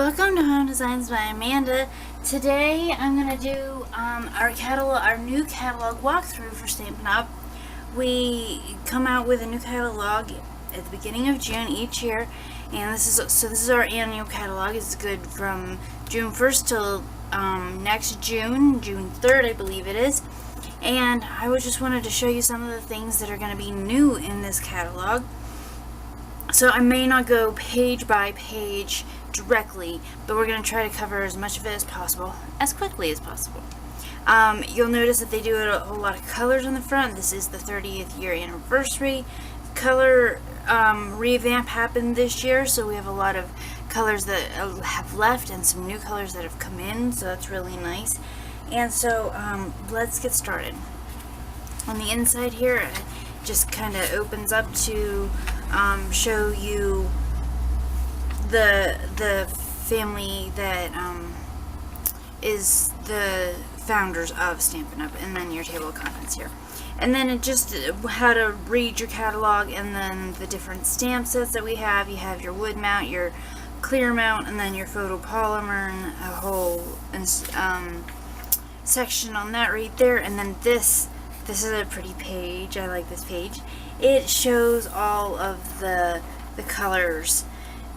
Welcome to Home Designs by Amanda. Today I'm going to do our new catalog walkthrough for Stampin' Up. We come out with a new catalog at the beginning of June each year, and this is our annual catalog. It's good from June 1st till next June 3rd, I believe it is. And I just wanted to show you some of the things that are going to be new in this catalog. So I may not go page by page directly, but we're going to try to cover as much of it as possible, as quickly as possible. You'll notice that they do a lot of colors on the front. This is the 30th year anniversary. Color revamp happened this year, so we have a lot of colors that have left and some new colors that have come in, so that's really nice. And so let's get started. On the inside here, it just kind of opens up to show you the family that is the founders of Stampin' Up, and then your table of contents here. And then it just how to read your catalog, and then the different stamp sets that we have. You have your wood mount, your clear mount, and then your photopolymer, and a whole section on that right there. And then this is a pretty page. I like this page. It shows all of the colors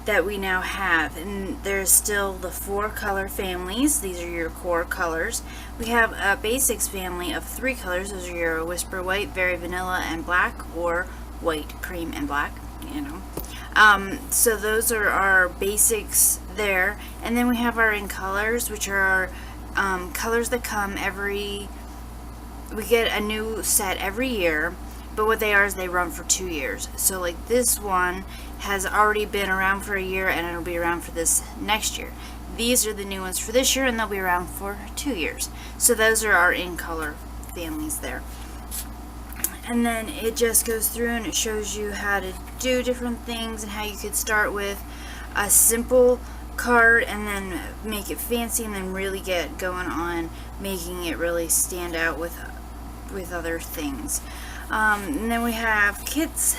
that we now have, and there's still the 4 color families. These are your core colors. We have a basics family of 3 colors. Those are your whisper white, very vanilla, and black, or white, cream, and black, you know. So those are our basics there. And then we have our in colors, which are our colors that come we get a new set every year, but what they are is they run for 2 years. So like this one has already been around for a year, and it'll be around for this next year. These are the new ones for this year, and they'll be around for 2 years. So those are our in color families there. And then it just goes through and it shows you how to do different things, and how you could start with a simple card and then make it fancy, and then really get going on making it really stand out with other things. And then we have kits,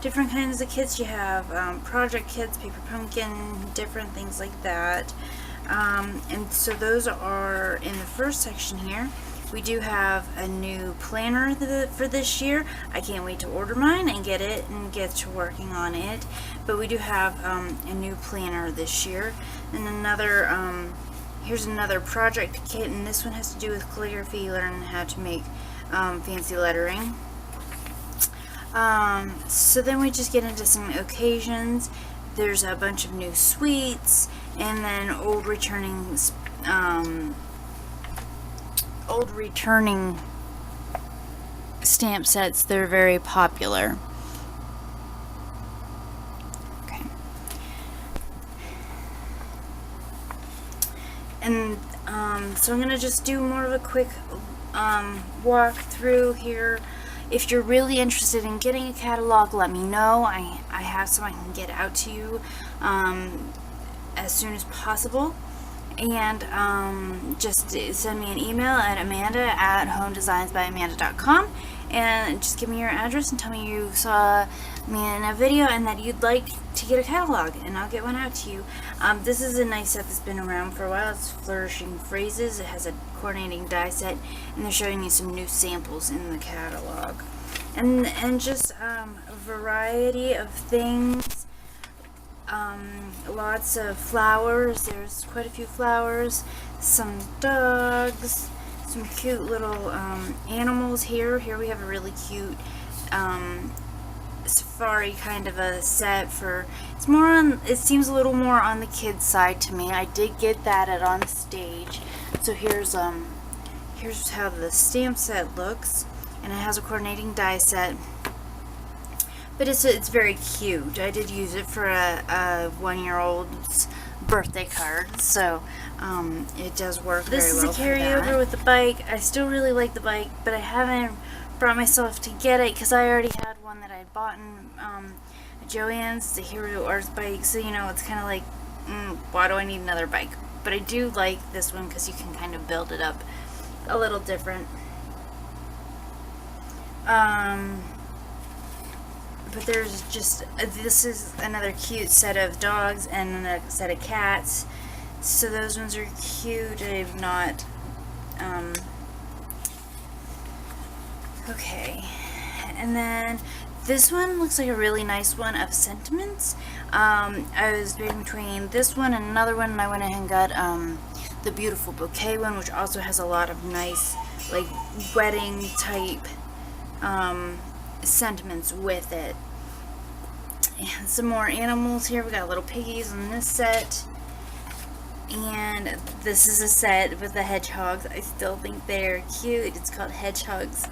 different kinds of kits. You have project kits, paper pumpkin, different things like that. And so those are in the first section here. We do have a new planner for this year. I can't wait to order mine and get it and get to working on it. But we do have a new planner this year. And here's another project kit, and this one has to do with calligraphy, learning how to make fancy lettering. So then we just get into some occasions. There's a bunch of new sweets, and then old returning stamp sets. They're very popular. Okay. And so I'm gonna just do more of a quick walk through here. If you're really interested in getting a catalog, let me know. I have some I can get out to you as soon as possible. And just send me an email at amanda@homedesignsbyamanda.com, and just give me your address and tell me you saw me in a video and that you'd like to get a catalog, and I'll get one out to you. This is a nice set that's been around for a while. It's Flourishing Phrases. It has a coordinating die set, and they're showing you some new samples in the catalog. And just a variety of things. Lots of flowers. There's quite a few flowers, some dogs, some cute little animals here. Here we have a really cute safari kind of a set for, it seems a little more on the kids side to me. I did get that at On Stage. So here's how the stamp set looks, and it has a coordinating die set. But it's very cute. I did use it for a 1-year-old's birthday card, so it does work very well. This is a carryover with the bike. I still really like the bike, but I haven't brought myself to get it because I already had one that I bought in Joann's, the Hero Arts bike. So you know, it's kind of like, why do I need another bike? But I do like this one because you can kind of build it up a little different. but there's just, this is another cute set of dogs and a set of cats. So those ones are cute. I've not, okay. And then this one looks like a really nice one of sentiments. I was debating between this one and another one, and I went ahead and got the Beautiful Bouquet one, which also has a lot of nice, like, wedding type sentiments with it. And some more animals here. We got little piggies in this set. And this is a set with the hedgehogs. I still think they're cute. It's called Hedgehogs.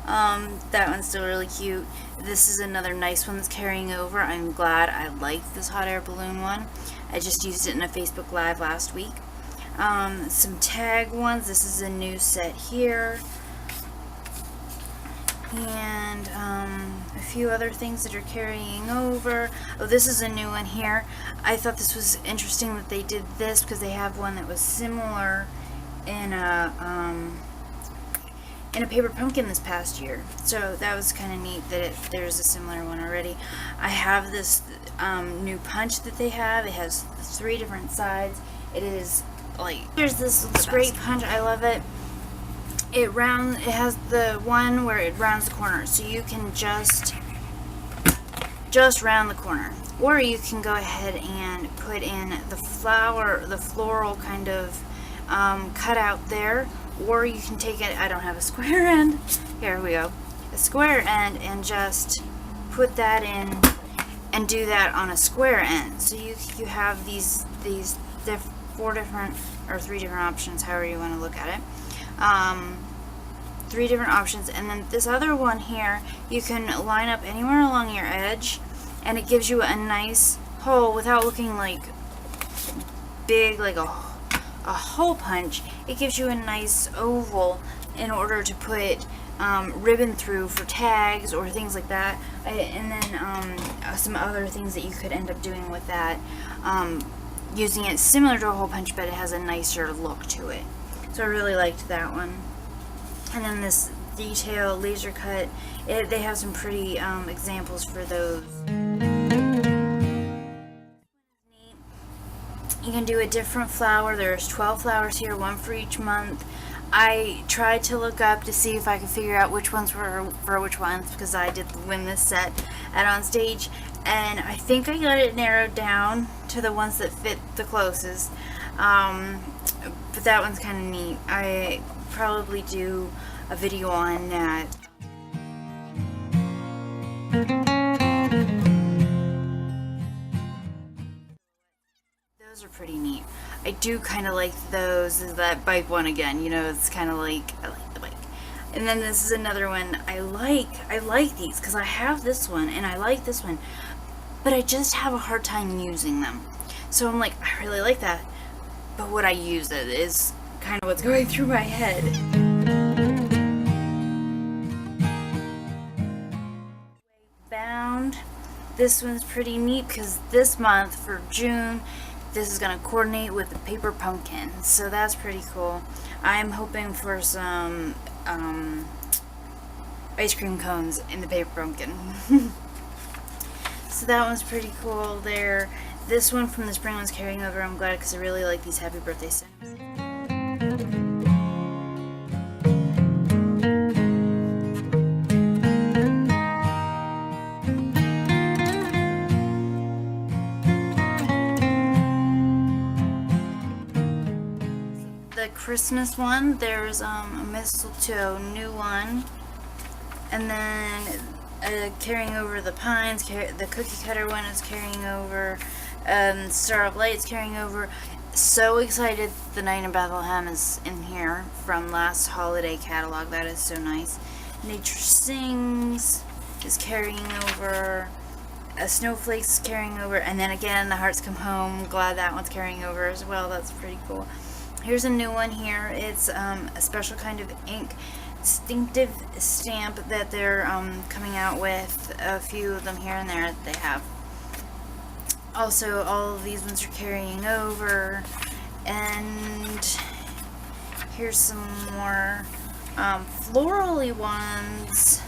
That one's still really cute. This is another nice one that's carrying over. I'm glad I liked this hot air balloon one. I just used it in a Facebook Live last week. Some tag ones. This is a new set here. And a few other things that are carrying over. Oh, this is a new one here. I thought this was interesting that they did this because they have one that was similar in a paper pumpkin this past year. So that was kind of neat that there's a similar one already. I have this new punch that they have. It has 3 different sides. It is like, there's this great punch. I love it. It has the one where it rounds the corner, so you can just round the corner, or you can go ahead and put in the floral kind of cutout there, or you can take it, I don't have a square end, here we go, a square end, and just put that in and do that on a square end. So you have these 4 different or 3 different options, however you want to look at it. 3 different options, and then this other one here you can line up anywhere along your edge, and it gives you a nice hole without looking like big, like a hole punch. It gives you a nice oval in order to put ribbon through for tags or things like that, and then some other things that you could end up doing with that, using it similar to a hole punch, but it has a nicer look to it. So I really liked that one. And then this detail laser cut, they have some pretty examples for those. You can do a different flower. There's 12 flowers here, 1 for each month. I tried to look up to see if I could figure out which ones were for which ones, because I did win this set at On Stage, and I think I got it narrowed down to the ones that fit the closest. But that one's kind of neat. I probably do a video on that. Those are pretty neat. I do kind of like those. Is that bike one again? You know, it's kind of like, I like the bike. And then this is another one I like these because I have this one and I like this one, but I just have a hard time using them. So I'm like, I really like that, but would I use it is kind of what's going through my head. Bound. This one's pretty neat because this month for June, this is going to coordinate with the paper pumpkin, so that's pretty cool. I'm hoping for some ice cream cones in the paper pumpkin. So that one's pretty cool there. This one from the spring one's carrying over. I'm glad because I really like these happy birthday sentiments. The Christmas one, there's a mistletoe new one, and then carrying over the pines, the cookie cutter one is carrying over, Star of Light is carrying over. So excited the Night in Bethlehem is in here from last holiday catalog. That is so nice. Nature Sings is carrying over, Snowflakes is carrying over, and then again the Hearts Come Home. Glad that one's carrying over as well. That's pretty cool. Here's a new one here. It's a special kind of ink distinctive stamp that they're coming out with. A few of them here and there that they have. Also, all of these ones are carrying over. And here's some more florally ones.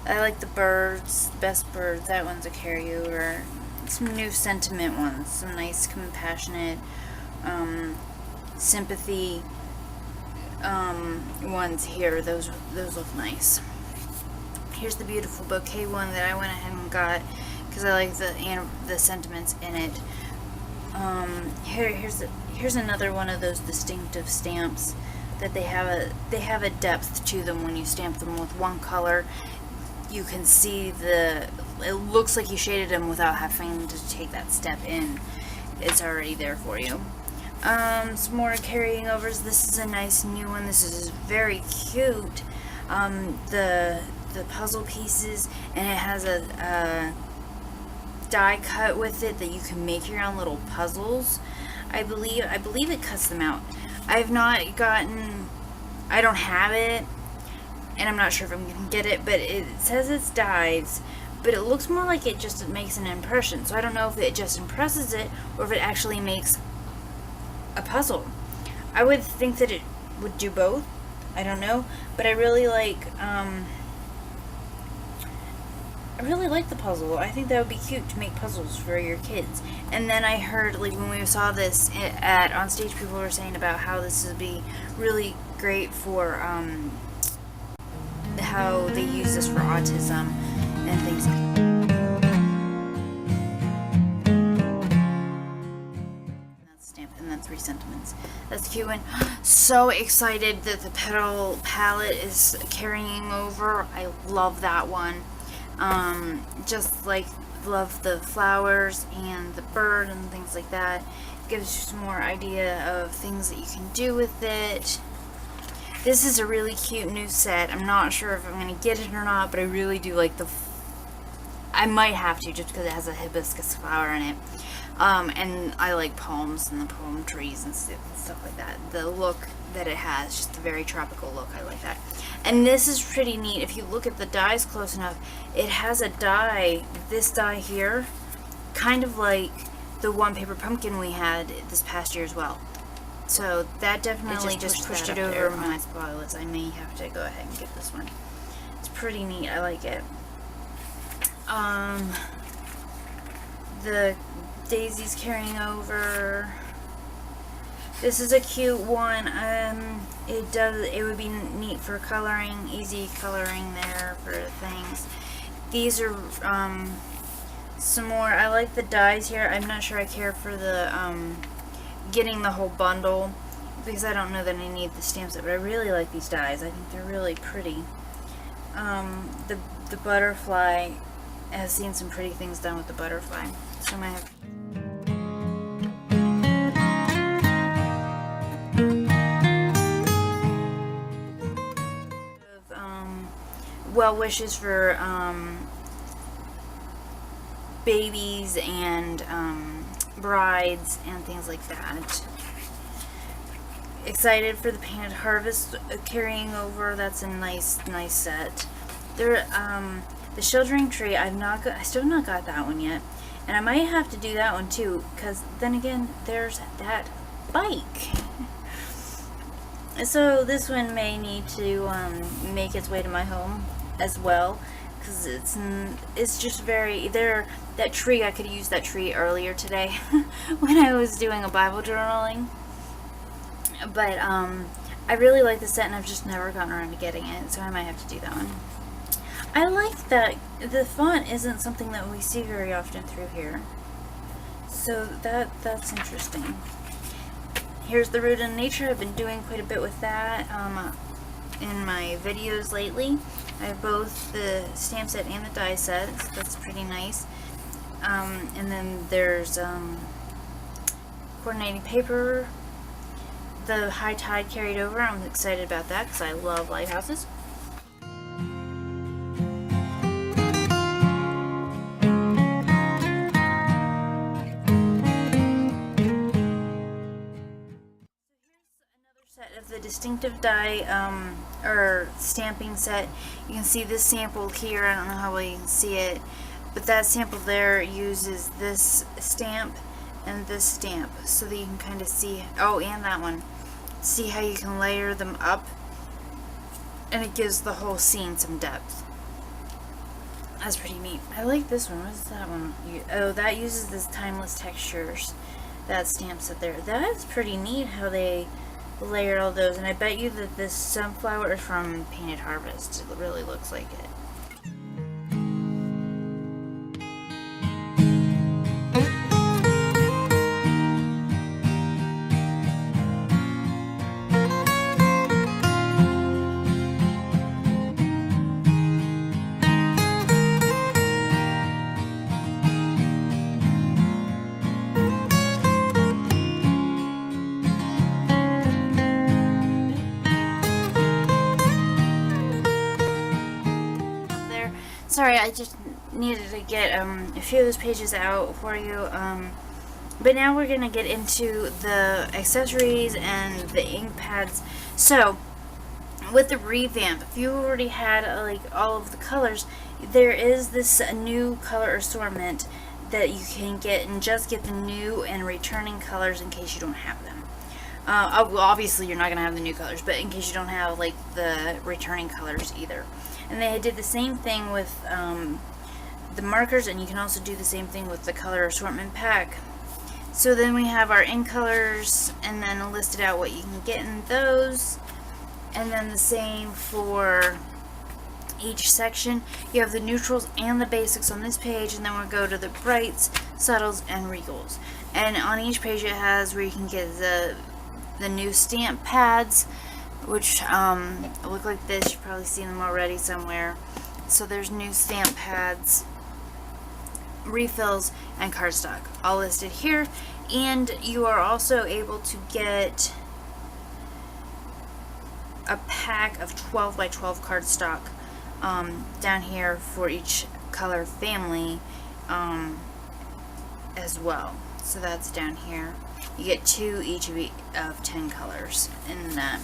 I like the birds, best birds. That one's a carryover. Some new sentiment ones, some nice compassionate, sympathy ones here. Those look nice. Here's the beautiful bouquet one that I went ahead and got because I like the sentiments in it. Here's another one of those distinctive stamps that they have a depth to them when you stamp them with one color. You can see it looks like you shaded them without having to take that step in. It's already there for you. Some more carrying overs. This is a nice new one. This is very cute. The puzzle pieces, and it has a die cut with it that you can make your own little puzzles. I believe it cuts them out. I don't have it, and I'm not sure if I'm gonna get it, but it says it's dies, but it looks more like it just makes an impression. So I don't know if it just impresses it or if it actually makes a puzzle. I would think that it would do both. I don't know, but I really like the puzzle. I think that would be cute to make puzzles for your kids. And then I heard, like, when we saw this on stage, people were saying about how this would be really great for how they use this for autism and things like that. That's stamped, and then 3 sentiments. That's a cute one. So excited that the petal palette is carrying over. I love that one. Just like love the flowers and the bird and things like that. It gives you some more idea of things that you can do with it. This is a really cute new set. I'm not sure if I'm going to get it or not, but I really do like I might have to just because it has a hibiscus flower in it. And I like palms and the palm trees and stuff like that. The look that it has, just a very tropical look. I like that. And this is pretty neat. If you look at the dies close enough, it has a die, this die here, kind of like the one paper pumpkin we had this past year as well. So that definitely just pushed it over my spoil list. I may have to go ahead and get this one. It's pretty neat. I like it. The daisies carrying over. This is a cute one. It would be neat for coloring, easy coloring there for things. These are some more. I like the dies here. I'm not sure I care for the getting the whole bundle because I don't know that I need the stamp set, but I really like these dies. I think they're really pretty. The butterfly has seen some pretty things done with the butterfly, so I might have. Well wishes for babies and brides and things like that. Excited for the painted harvest carrying over. That's a nice set. There, the sheltering tree. I still have not got that one yet, and I might have to do that one too. Because then again, there's that bike. So this one may need to make its way to my home as well, because it's just very there. That tree, I could use that tree earlier today when I was doing a Bible journaling. But I really like the set, and I've just never gotten around to getting it, so I might have to do that one. I like that the font isn't something that we see very often through here, so that's interesting. Here's the Root in Nature. I've been doing quite a bit with that in my videos lately. I have both the stamp set and the die set, so that's pretty nice. And then there's coordinating paper. The High Tide carried over. I'm excited about that because I love lighthouses. Of the distinctive die or stamping set. You can see this sample here. I don't know how well you can see it, but that sample there uses this stamp and this stamp so that you can kind of see, oh, and that one, see how you can layer them up, and it gives the whole scene some depth. That's pretty neat. I like this one. What's that one? Oh, that uses this timeless textures. That stamps it there. That is pretty neat how they layered all those. And I bet you that this sunflower is from Painted Harvest. It really looks like it. Sorry, I just needed to get a few of those pages out for you. But now we're going to get into the accessories and the ink pads. So, with the revamp, if you already had like all of the colors, there is this new color assortment that you can get, and just get the new and returning colors in case you don't have them. Well, obviously you're not going to have the new colors, but in case you don't have like the returning colors either. And they did the same thing with the markers, and you can also do the same thing with the color assortment pack. So then we have our ink colors, and then listed out what you can get in those, and then the same for each section. You have the neutrals and the basics on this page, and then we'll go to the brights, subtles, and regals. And on each page it has where you can get the new stamp pads, which look like this. You've probably seen them already somewhere. So there's new stamp pads, refills, and cardstock, all listed here. And you are also able to get a pack of 12 by 12 cardstock down here for each color family as well. So that's down here. You get 2 each of 10 colors in that.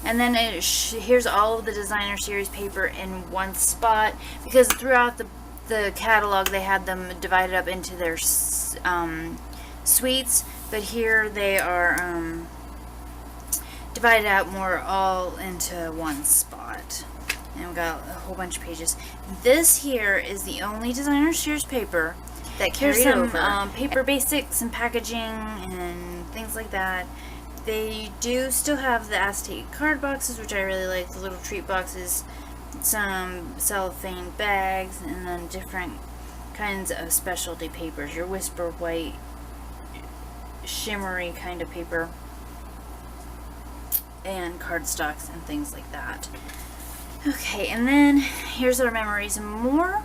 And then here's all of the designer series paper in one spot, because throughout the catalog they had them divided up into their suites, but here they are divided out more all into one spot. And we've got a whole bunch of pages. This here is the only designer series paper that carries some paper basics and packaging and things like that. They do still have the acetate card boxes, which I really like, the little treat boxes, some cellophane bags, and then different kinds of specialty papers. Your whisper white, shimmery kind of paper, and cardstocks and things like that. Okay, and then here's our memories and more.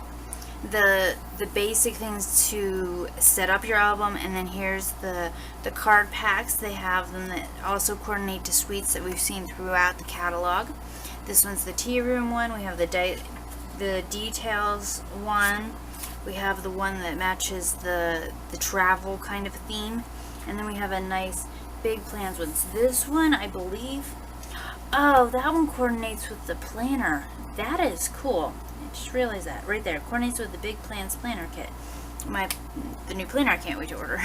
The basic things to set up your album, and then here's the card packs. They have them that also coordinate to suites that we've seen throughout the catalog. This one's the tea room one. We have the details one. We have the one that matches the travel kind of theme, and then we have a nice big plans one. So this one, I believe, oh, that one coordinates with the planner. That is cool. I just realized that right there. Coordinates with the Big Plans planner kit. The new planner I can't wait to order.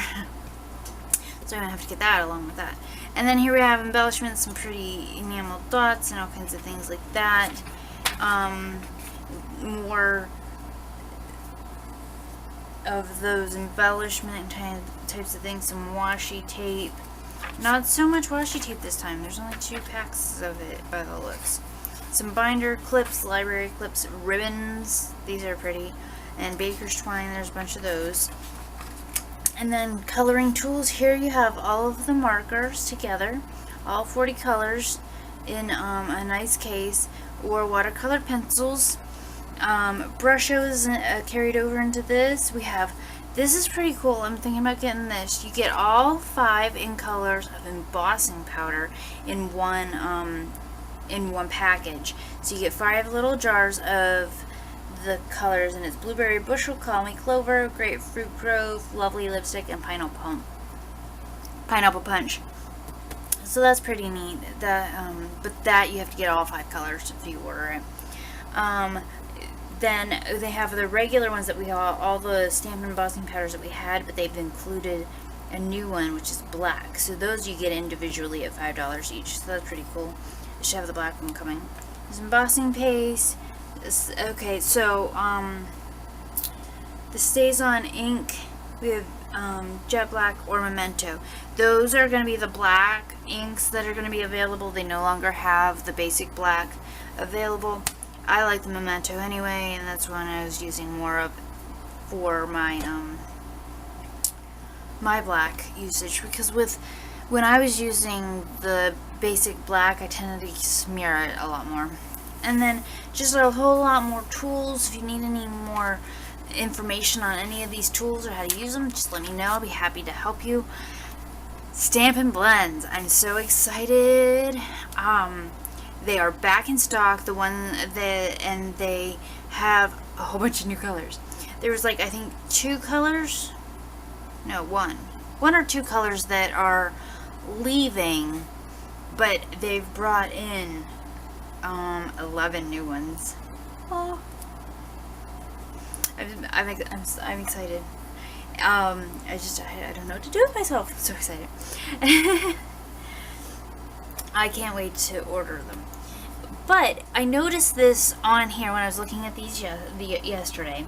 So I'm gonna have to get that along with that. And then here we have embellishments, some pretty enamel dots and all kinds of things like that. More of those embellishment types of things. Some washi tape. Not so much washi tape this time. There's only 2 packs of it by the looks. Some binder clips, library clips, ribbons. These are pretty. And baker's twine. There's a bunch of those. And then coloring tools. Here you have all of the markers together. All 40 colors in a nice case. Or watercolor pencils. Brushes carried over into this. We have, this is pretty cool. I'm thinking about getting this. You get all 5 in colors of embossing powder in one package. So you get 5 little jars of the colors, and it's blueberry bushel, call me clover, grapefruit grove, lovely lipstick, and pineapple punch. So that's pretty neat. But that you have to get all 5 colors if you order it. Then they have the regular ones that we have, all the stamp and embossing powders that we had, but they've included a new one which is black. So those you get individually at $5 each. So that's pretty cool. I should have the black one coming. There's embossing paste. Okay, so the Stays On ink, we have Jet Black or Memento. Those are going to be the black inks that are going to be available. They no longer have the basic black available. I like the Memento anyway, and that's one I was using more of for my my black usage, because when I was using the basic black, I tended to smear it a lot more. And then just a whole lot more tools. If you need any more information on any of these tools or how to use them, just let me know. I'll be happy to help you. Stampin' Blends. I'm so excited. They are back in stock. And they have a whole bunch of new colors. There was like, I think 2 colors. No, one or two colors that are leaving, but they've brought in 11 new ones. Oh, I'm excited. I don't know what to do with myself. I'm so excited. I can't wait to order them. But I noticed this on here when I was looking at these yesterday.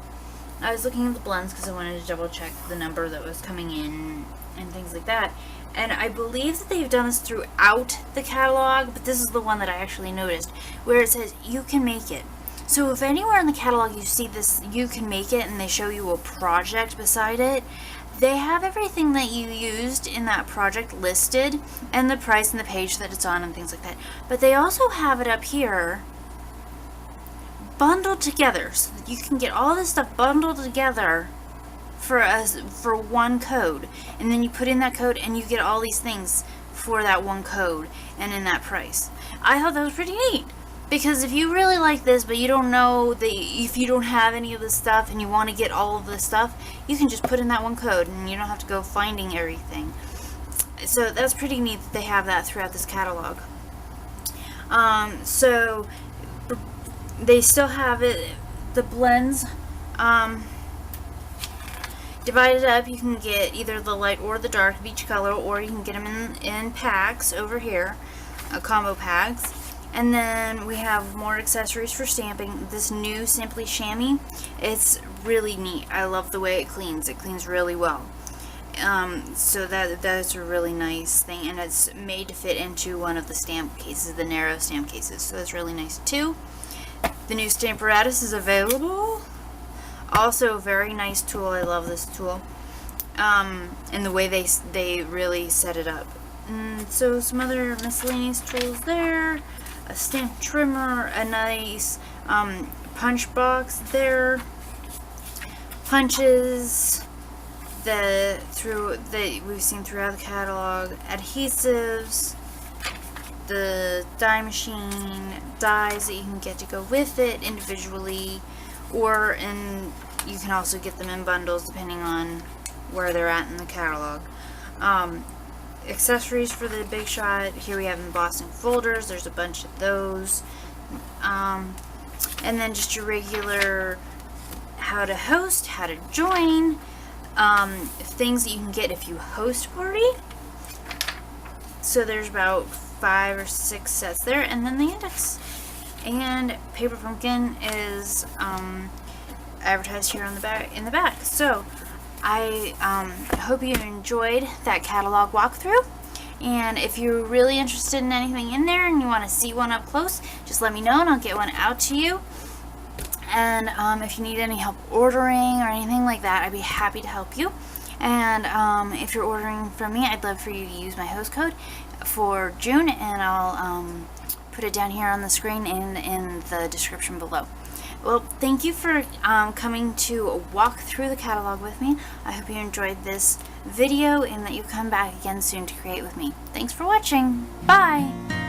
I was looking at the blends because I wanted to double check the number that was coming in and things like that. And I believe that they've done this throughout the catalog, but this is the one that I actually noticed, where it says you can make it. So if anywhere in the catalog you see this you can make it and they show you a project beside it, they have everything that you used in that project listed and the price and the page that it's on and things like that. But they also have it up here bundled together, so that you can get all this stuff bundled together for one code, and then you put in that code and you get all these things for that one code and in that price. I thought that was pretty neat, because if you really like this but you don't know if you don't have any of this stuff and you want to get all of this stuff, you can just put in that one code and you don't have to go finding everything. So that's pretty neat that they have that throughout this catalog. So they still have it, the blends divided up. You can get either the light or the dark of each color, or you can get them in packs over here, combo packs. And then we have more accessories for stamping. This new Simply Chamois, it's really neat. I love the way it cleans. It cleans really well. So that's a really nice thing, and it's made to fit into one of the stamp cases, the narrow stamp cases. So that's really nice too. The new Stamparatus is available. Also a very nice tool. I love this tool. And the way they really set it up. So some other miscellaneous tools there. A stamp trimmer, a nice punch box there. Punches that we've seen throughout the catalog. Adhesives. The die machine, dies that you can get to go with it individually, you can also get them in bundles depending on where they're at in the catalog. Accessories for the Big Shot. Here we have embossing folders. There's a bunch of those. And then just your regular how to host, how to join, things that you can get if you host a party. So there's about 5 or 6 sets there, and then the index. And Paper Pumpkin is advertised here on in the back. So I hope you enjoyed that catalog walkthrough, and if you're really interested in anything in there and you want to see one up close, just let me know and I'll get one out to you. And if you need any help ordering or anything like that, I'd be happy to help you. And if you're ordering from me, I'd love for you to use my host code for June, and I'll put it down here on the screen and in the description below. Well, thank you for coming to walk through the catalog with me. I hope you enjoyed this video and that you come back again soon to create with me. Thanks for watching. Bye!